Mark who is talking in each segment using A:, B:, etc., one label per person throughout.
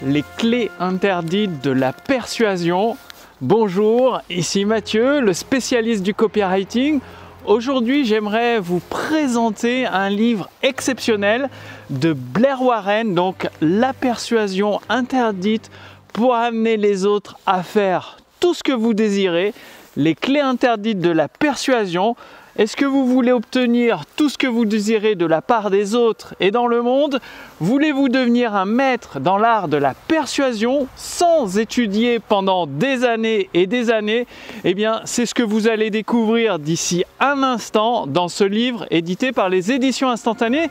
A: les clés interdites de la persuasion. Bonjour, ici Mathieu, le spécialiste du copywriting. Aujourd'hui, j'aimerais vous présenter un livre exceptionnel de Blair Warren, donc La persuasion interdite pour amener les autres à faire tout ce que vous désirez, les clés interdites de la persuasion. Est-ce que vous voulez obtenir tout ce que vous désirez de la part des autres et dans le monde? Voulez-vous devenir un maître dans l'art de la persuasion sans étudier pendant des années et des années? Eh bien, c'est ce que vous allez découvrir d'ici un instant dans ce livre édité par les éditions instantanées.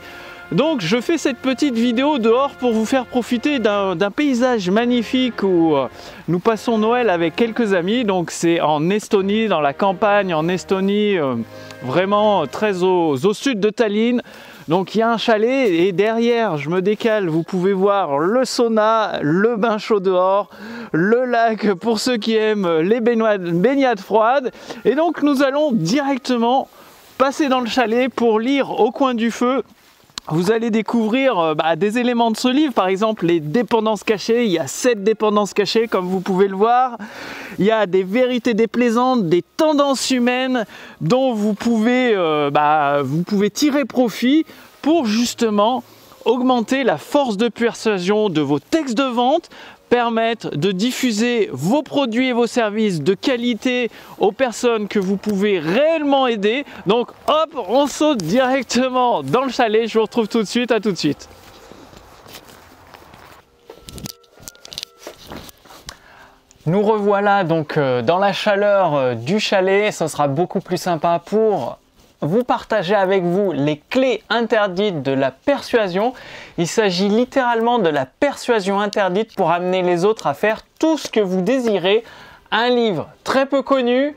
A: Donc je fais cette petite vidéo dehors pour vous faire profiter d'un paysage magnifique où nous passons Noël avec quelques amis. Donc c'est en Estonie, dans la campagne en Estonie, vraiment très au sud de Tallinn. Donc il y a un chalet et derrière, je me décale, vous pouvez voir le sauna, le bain chaud dehors, le lac pour ceux qui aiment les baignades froides. Et donc nous allons directement passer dans le chalet pour lire au coin du feu. Vous allez découvrir des éléments de ce livre, par exemple les dépendances cachées. Il y a 7 dépendances cachées comme vous pouvez le voir. Il y a des vérités déplaisantes, des tendances humaines dont vous pouvez tirer profit pour justement augmenter la force de persuasion de vos textes de vente, permettre de diffuser vos produits et vos services de qualité aux personnes que vous pouvez réellement aider. Donc hop, on saute directement dans le chalet. Je vous retrouve tout de suite, à tout de suite. Nous revoilà donc dans la chaleur du chalet. Ce sera beaucoup plus sympa pour vous partager avec vous les clés interdites de la persuasion. Il s'agit littéralement de la persuasion interdite pour amener les autres à faire tout ce que vous désirez. Un livre très peu connu,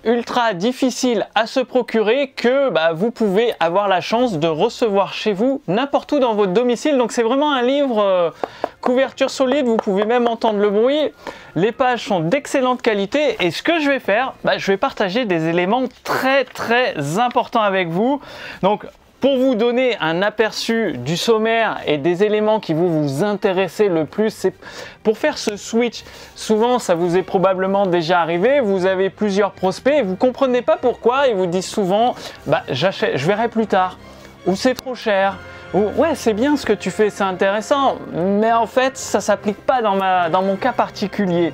A: ultra difficile à se procurer, que vous pouvez avoir la chance de recevoir chez vous n'importe où dans votre domicile. Donc c'est vraiment un livre couverture solide, vous pouvez même entendre le bruit. Les pages sont d'excellente qualité et ce que je vais faire, je vais partager des éléments très importants avec vous. Donc pour vous donner un aperçu du sommaire et des éléments qui vous intéressez le plus, c'est pour faire ce switch. Souvent, ça vous est probablement déjà arrivé, vous avez plusieurs prospects et vous ne comprenez pas pourquoi. Ils vous disent souvent, j'achète, je verrai plus tard, ou c'est trop cher, ou ouais, c'est bien ce que tu fais, c'est intéressant, mais en fait, ça ne s'applique pas dans mon cas particulier.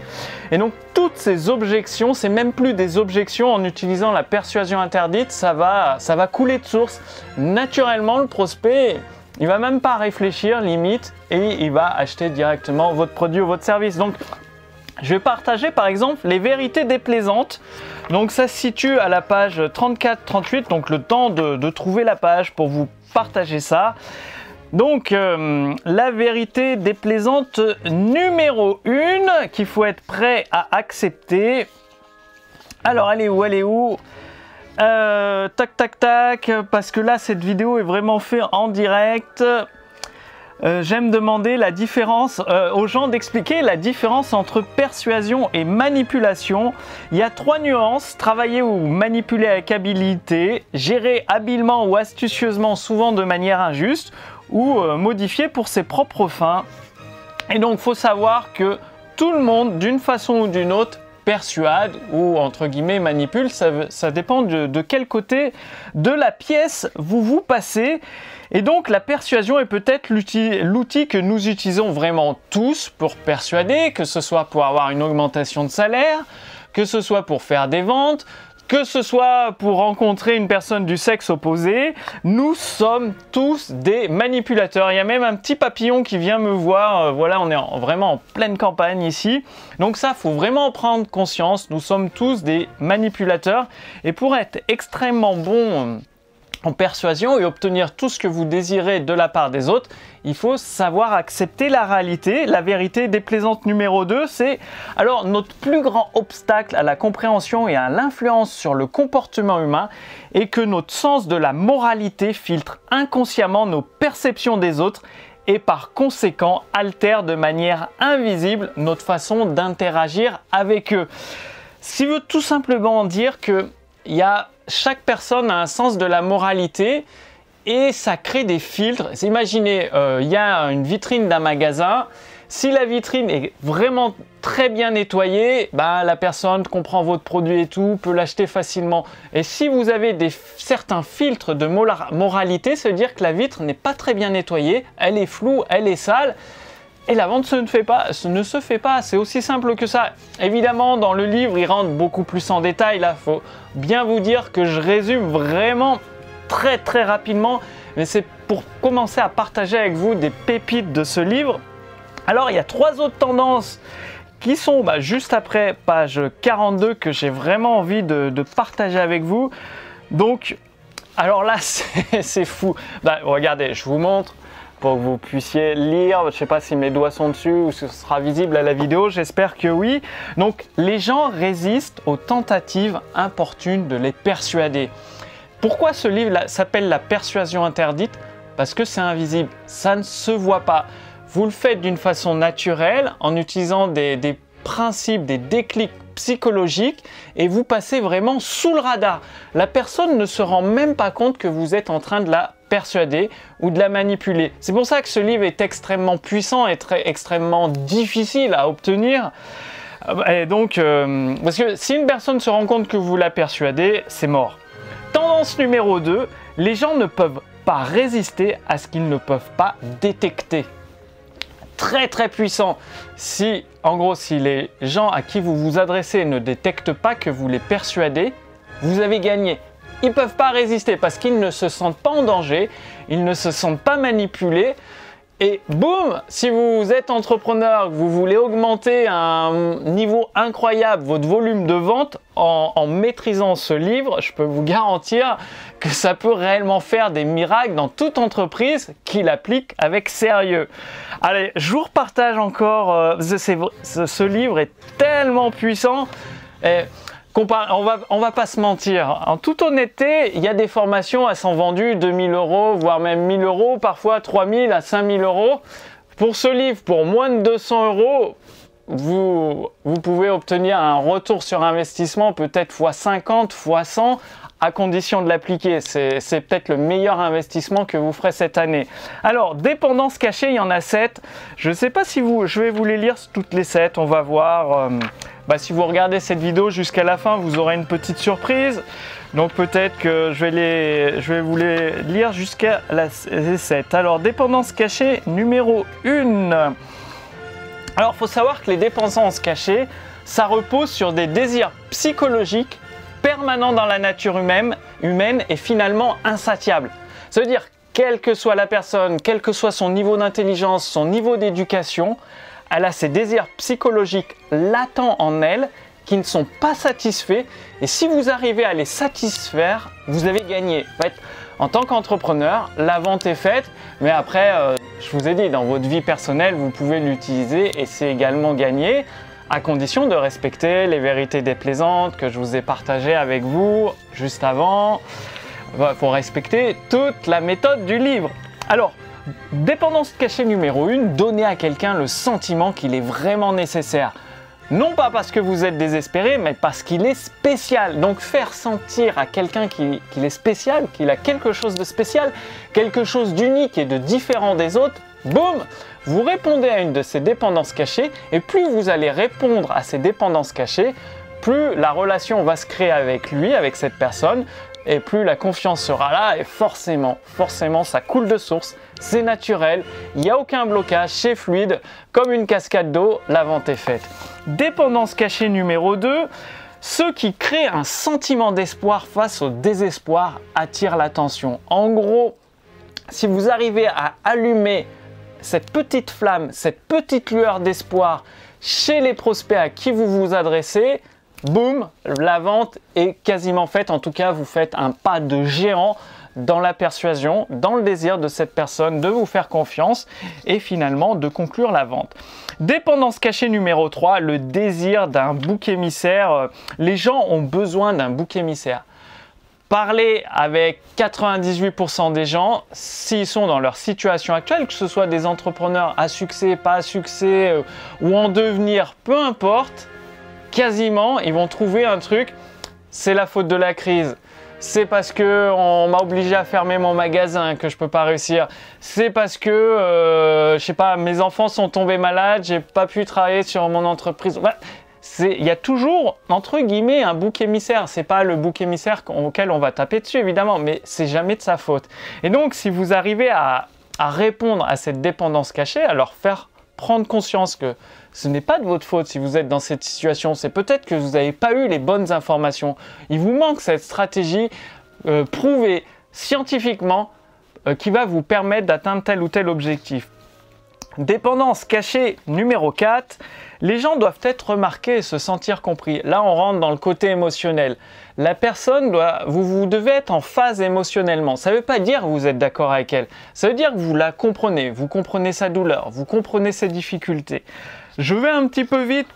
A: Et donc, toutes ces objections, c'est même plus des objections en utilisant la persuasion interdite, ça va couler de source. Naturellement, le prospect, il va même pas réfléchir, limite, et il va acheter directement votre produit ou votre service. Donc, je vais partager par exemple les vérités déplaisantes. Donc, ça se situe à la page 34-38, donc le temps de trouver la page pour vous partager ça. Donc, la vérité déplaisante numéro 1 qu'il faut être prêt à accepter. Alors, elle est où? Tac, parce que là, cette vidéo est vraiment faite en direct. J'aime demander la différence aux gens, d'expliquer la différence entre persuasion et manipulation. Il y a 3 nuances: travailler ou manipuler avec habileté, gérer habilement ou astucieusement, souvent de manière injuste, ou modifier pour ses propres fins. Et donc, il faut savoir que tout le monde, d'une façon ou d'une autre, persuade ou entre guillemets manipule. Ça dépend de quel côté de la pièce vous passez. Et donc la persuasion est peut-être l'outil que nous utilisons vraiment tous pour persuader, que ce soit pour avoir une augmentation de salaire, que ce soit pour faire des ventes, que ce soit pour rencontrer une personne du sexe opposé. Nous sommes tous des manipulateurs. Il y a même un petit papillon qui vient me voir. Voilà, on est vraiment en pleine campagne ici. Donc ça, faut vraiment en prendre conscience. Nous sommes tous des manipulateurs. Et pour être extrêmement bon en persuasion et obtenir tout ce que vous désirez de la part des autres, il faut savoir accepter la réalité. La vérité déplaisante numéro 2, c'est alors notre plus grand obstacle à la compréhension et à l'influence sur le comportement humain est que notre sens de la moralité filtre inconsciemment nos perceptions des autres et par conséquent altère de manière invisible notre façon d'interagir avec eux. Ce qui veut tout simplement dire que chaque personne a un sens de la moralité et ça crée des filtres. Imaginez, il y a une vitrine d'un magasin, Si la vitrine est vraiment très bien nettoyée, bah, la personne comprend votre produit et tout, peut l'acheter facilement. Et si vous avez certains filtres de moralité, ça veut dire que la vitre n'est pas très bien nettoyée, elle est floue, elle est sale. Et la vente ne se fait pas, c'est aussi simple que ça. Évidemment, dans le livre, il rentre beaucoup plus en détail. Là, il faut bien vous dire que je résume vraiment très rapidement. Mais c'est pour commencer à partager avec vous des pépites de ce livre. Alors, il y a 3 autres tendances qui sont juste après page 42 que j'ai vraiment envie de partager avec vous. Donc, alors là, c'est fou. Regardez, je vous montre pour que vous puissiez lire. Je ne sais pas si mes doigts sont dessus ou si ce sera visible à la vidéo, j'espère que oui. Donc, les gens résistent aux tentatives importunes de les persuader. Pourquoi ce livre s'appelle La persuasion interdite? Parce que c'est invisible, ça ne se voit pas. Vous le faites d'une façon naturelle en utilisant des principes, des déclics psychologiques et vous passez vraiment sous le radar. La personne ne se rend même pas compte que vous êtes en train de la persuader ou de la manipuler. C'est pour ça que ce livre est extrêmement puissant et extrêmement difficile à obtenir. Et donc, parce que si une personne se rend compte que vous la persuadez, c'est mort. Tendance numéro 2, les gens ne peuvent pas résister à ce qu'ils ne peuvent pas détecter. Très puissant. En gros, si les gens à qui vous vous adressez ne détectent pas que vous les persuadez, vous avez gagné. Ils ne peuvent pas résister parce qu'ils ne se sentent pas en danger, ils ne se sentent pas manipulés. Et boum, si vous êtes entrepreneur, que vous voulez augmenter à un niveau incroyable votre volume de vente en maîtrisant ce livre, je peux vous garantir que ça peut réellement faire des miracles dans toute entreprise qui l'applique avec sérieux. Allez, je vous repartage encore, ce livre est tellement puissant. On va pas se mentir, en toute honnêteté, il y a des formations, elles sont vendues 2000 €, voire même 1000 €, parfois 3000 à 5000 €. Pour ce livre, pour moins de 200 €, vous pouvez obtenir un retour sur investissement peut-être x50, x100, à condition de l'appliquer. C'est peut-être le meilleur investissement que vous ferez cette année. Alors, dépendance cachée, il y en a 7. Je ne sais pas si je vais vous les lire toutes les 7, on va voir. Si vous regardez cette vidéo jusqu'à la fin, vous aurez une petite surprise. Donc peut-être que je vais vous les lire jusqu'à les 7. Alors, dépendance cachée numéro 1. Alors, il faut savoir que les dépendances cachées, ça repose sur des désirs psychologiques permanents dans la nature humaine et finalement insatiables. Ça veut dire, quelle que soit la personne, quel que soit son niveau d'intelligence, son niveau d'éducation, elle a ces désirs psychologiques latents en elle qui ne sont pas satisfaits. Et si vous arrivez à les satisfaire, vous avez gagné. En fait, en tant qu'entrepreneur, la vente est faite, mais après, je vous ai dit, dans votre vie personnelle, vous pouvez l'utiliser et c'est également gagné, à condition de respecter les vérités déplaisantes que je vous ai partagées avec vous juste avant. Il faut respecter toute la méthode du livre. Alors, dépendance cachée numéro 1, donner à quelqu'un le sentiment qu'il est vraiment nécessaire. Non pas parce que vous êtes désespéré, mais parce qu'il est spécial. Donc faire sentir à quelqu'un qu'il est spécial, qu'il a quelque chose de spécial, quelque chose d'unique et de différent des autres, boum, vous répondez à une de ces dépendances cachées et plus vous allez répondre à ces dépendances cachées, plus la relation va se créer avec lui, avec cette personne, et plus la confiance sera là et forcément ça coule de source, c'est naturel, il n'y a aucun blocage, c'est fluide, comme une cascade d'eau, la vente est faite. Dépendance cachée numéro 2, ceux qui créent un sentiment d'espoir face au désespoir attirent l'attention. En gros, si vous arrivez à allumer cette petite flamme, cette petite lueur d'espoir chez les prospects à qui vous vous adressez, boum, la vente est quasiment faite. En tout cas, vous faites un pas de géant dans la persuasion, dans le désir de cette personne de vous faire confiance et finalement de conclure la vente. Dépendance cachée numéro 3, le désir d'un bouc émissaire. Les gens ont besoin d'un bouc émissaire. Parlez avec 98% des gens, s'ils sont dans leur situation actuelle, que ce soit des entrepreneurs à succès, pas à succès ou en devenir, peu importe, quasiment, ils vont trouver un truc, c'est la faute de la crise, c'est parce que on m'a obligé à fermer mon magasin que je peux pas réussir. C'est parce que, je sais pas, mes enfants sont tombés malades, j'ai pas pu travailler sur mon entreprise. Ouais, il y a toujours, entre guillemets, un bouc émissaire. C'est pas le bouc émissaire auquel on va taper dessus, évidemment, mais c'est jamais de sa faute. Et donc, si vous arrivez à répondre à cette dépendance cachée, à leur faire prendre conscience que ce n'est pas de votre faute si vous êtes dans cette situation, c'est peut-être que vous n'avez pas eu les bonnes informations. Il vous manque cette stratégie prouvée scientifiquement qui va vous permettre d'atteindre tel ou tel objectif. Dépendance cachée numéro 4, les gens doivent être remarqués et se sentir compris. Là, on rentre dans le côté émotionnel. La personne vous devez être en phase émotionnellement. Ça ne veut pas dire que vous êtes d'accord avec elle. Ça veut dire que vous la comprenez. Vous comprenez sa douleur, vous comprenez ses difficultés. Je vais un petit peu vite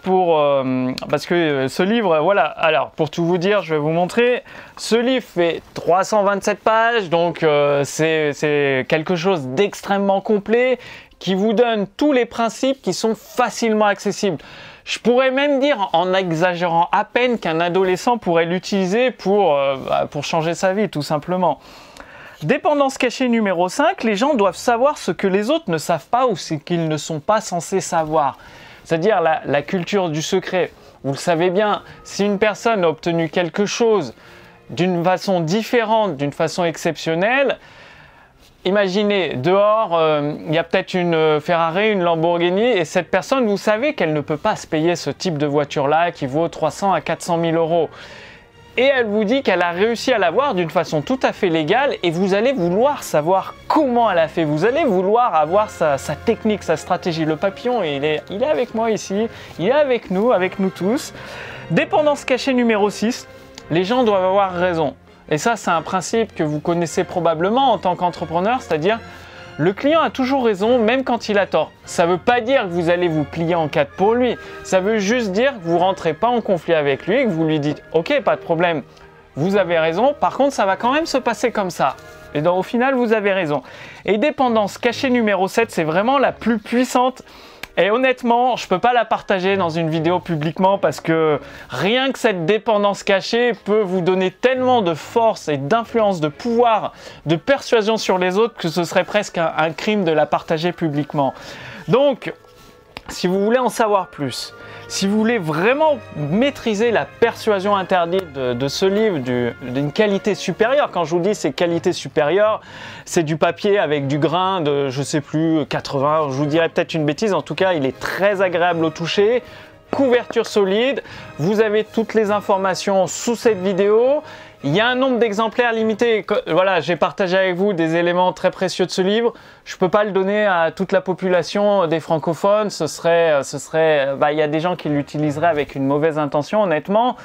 A: parce que ce livre, voilà. Alors, pour tout vous dire, je vais vous montrer. Ce livre fait 327 pages, donc c'est quelque chose d'extrêmement complet qui vous donne tous les principes qui sont facilement accessibles. Je pourrais même dire, en exagérant à peine, qu'un adolescent pourrait l'utiliser pour changer sa vie, tout simplement. Dépendance cachée numéro 5, les gens doivent savoir ce que les autres ne savent pas ou ce qu'ils ne sont pas censés savoir. C'est-à-dire la culture du secret. Vous le savez bien, si une personne a obtenu quelque chose d'une façon différente, d'une façon exceptionnelle, imaginez, dehors, il y a peut-être une Ferrari, une Lamborghini, et cette personne, vous savez qu'elle ne peut pas se payer ce type de voiture-là qui vaut 300 à 400 000 euros. Et elle vous dit qu'elle a réussi à l'avoir d'une façon tout à fait légale, et vous allez vouloir savoir comment elle a fait. Vous allez vouloir avoir sa technique, sa stratégie. Le papillon, il est avec moi ici, il est avec nous tous. Dépendance cachée numéro 6, les gens doivent avoir raison. Et ça, c'est un principe que vous connaissez probablement en tant qu'entrepreneur, c'est-à-dire le client a toujours raison, même quand il a tort. Ça ne veut pas dire que vous allez vous plier en quatre pour lui. Ça veut juste dire que vous ne rentrez pas en conflit avec lui et que vous lui dites « Ok, pas de problème, vous avez raison, par contre, ça va quand même se passer comme ça. » Et donc, au final, vous avez raison. Et dépendance cachée numéro 7, c'est vraiment la plus puissante. Et honnêtement, je ne peux pas la partager dans une vidéo publiquement parce que rien que cette dépendance cachée peut vous donner tellement de force et d'influence, de pouvoir, de persuasion sur les autres que ce serait presque un crime de la partager publiquement. Donc, si vous voulez en savoir plus, si vous voulez vraiment maîtriser la persuasion interdite de ce livre d'une qualité supérieure, quand je vous dis c'est qualité supérieure, c'est du papier avec du grain de, je sais plus, 80, je vous dirais peut-être une bêtise, en tout cas il est très agréable au toucher, couverture solide, vous avez toutes les informations sous cette vidéo. Il y a un nombre d'exemplaires limité. Voilà, j'ai partagé avec vous des éléments très précieux de ce livre. Je ne peux pas le donner à toute la population des francophones. Il y a des gens qui l'utiliseraient avec une mauvaise intention, honnêtement.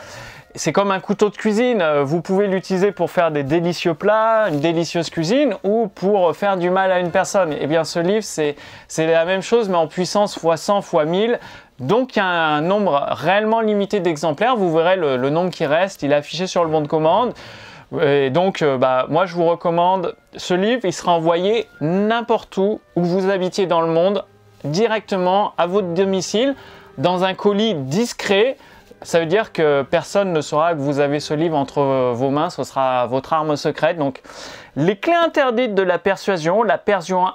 A: C'est comme un couteau de cuisine. Vous pouvez l'utiliser pour faire des délicieux plats, une délicieuse cuisine, ou pour faire du mal à une personne. Eh bien, ce livre, c'est la même chose, mais en puissance x 100, x 1000. Donc il y a un nombre réellement limité d'exemplaires, vous verrez le nombre qui reste, il est affiché sur le bon de commande. Et donc moi je vous recommande ce livre, il sera envoyé n'importe où vous habitiez dans le monde, directement à votre domicile, dans un colis discret. Ça veut dire que personne ne saura que vous avez ce livre entre vos mains, ce sera votre arme secrète. Donc les clés interdites de la persuasion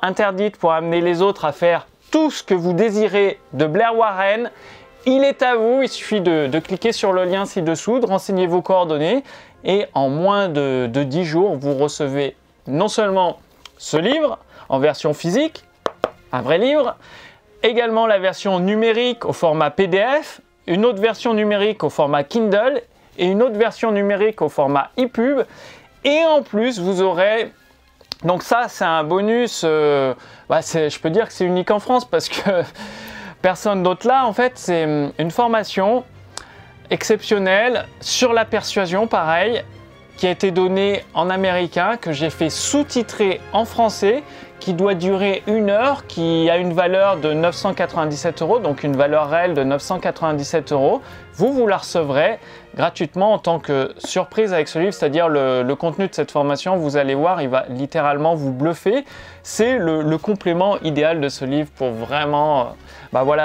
A: interdite pour amener les autres à faire tout ce que vous désirez de Blair Warren, il est à vous, il suffit de cliquer sur le lien ci-dessous, de renseigner vos coordonnées et en moins de 10 jours, vous recevez non seulement ce livre en version physique, un vrai livre, également la version numérique au format PDF, une autre version numérique au format Kindle et une autre version numérique au format ePub et en plus vous aurez... Donc ça, c'est un bonus, je peux dire que c'est unique en France parce que personne d'autre là. En fait, c'est une formation exceptionnelle sur la persuasion, pareil, qui a été donnée en américain, que j'ai fait sous-titrer en français, qui doit durer 1 heure, qui a une valeur de 997 €, donc une valeur réelle de 997 €. Vous la recevrez gratuitement en tant que surprise avec ce livre, c'est-à-dire le contenu de cette formation, vous allez voir, il va littéralement vous bluffer. C'est le complément idéal de ce livre pour vraiment,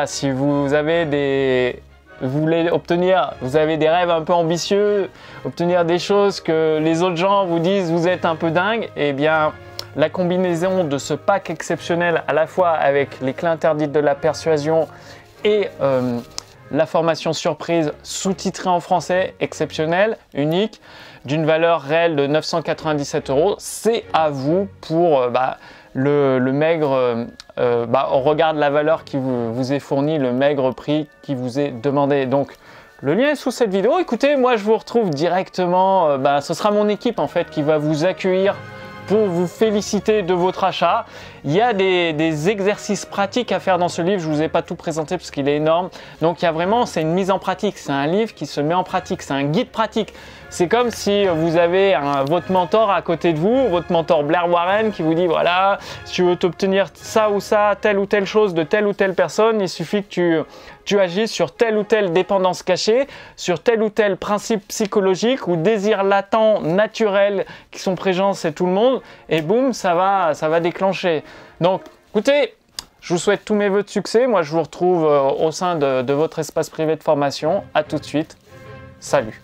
A: si vous avez vous voulez obtenir, vous avez des rêves un peu ambitieux, obtenir des choses que les autres gens vous disent vous êtes un peu dingue, eh bien la combinaison de ce pack exceptionnel à la fois avec les clés interdites de la persuasion et la formation surprise sous-titrée en français, exceptionnelle, unique, d'une valeur réelle de 997 €, c'est à vous pour le maigre, on regarde la valeur qui vous est fournie, le maigre prix qui vous est demandé. Donc le lien est sous cette vidéo. Écoutez, moi je vous retrouve directement, ce sera mon équipe en fait qui va vous accueillir pour vous féliciter de votre achat. Il y a des exercices pratiques à faire dans ce livre, je ne vous ai pas tout présenté parce qu'il est énorme. Donc il y a vraiment, c'est une mise en pratique, c'est un livre qui se met en pratique, c'est un guide pratique. C'est comme si vous avez votre mentor à côté de vous, votre mentor Blair Warren qui vous dit voilà, si tu veux t'obtenir ça ou ça, telle ou telle chose de telle ou telle personne, il suffit que tu agisses sur telle ou telle dépendance cachée, sur tel ou tel principe psychologique ou désir latent, naturel qui sont présents chez tout le monde et boum, ça va déclencher. Donc écoutez, je vous souhaite tous mes vœux de succès. Moi je vous retrouve au sein de votre espace privé de formation. À tout de suite. Salut.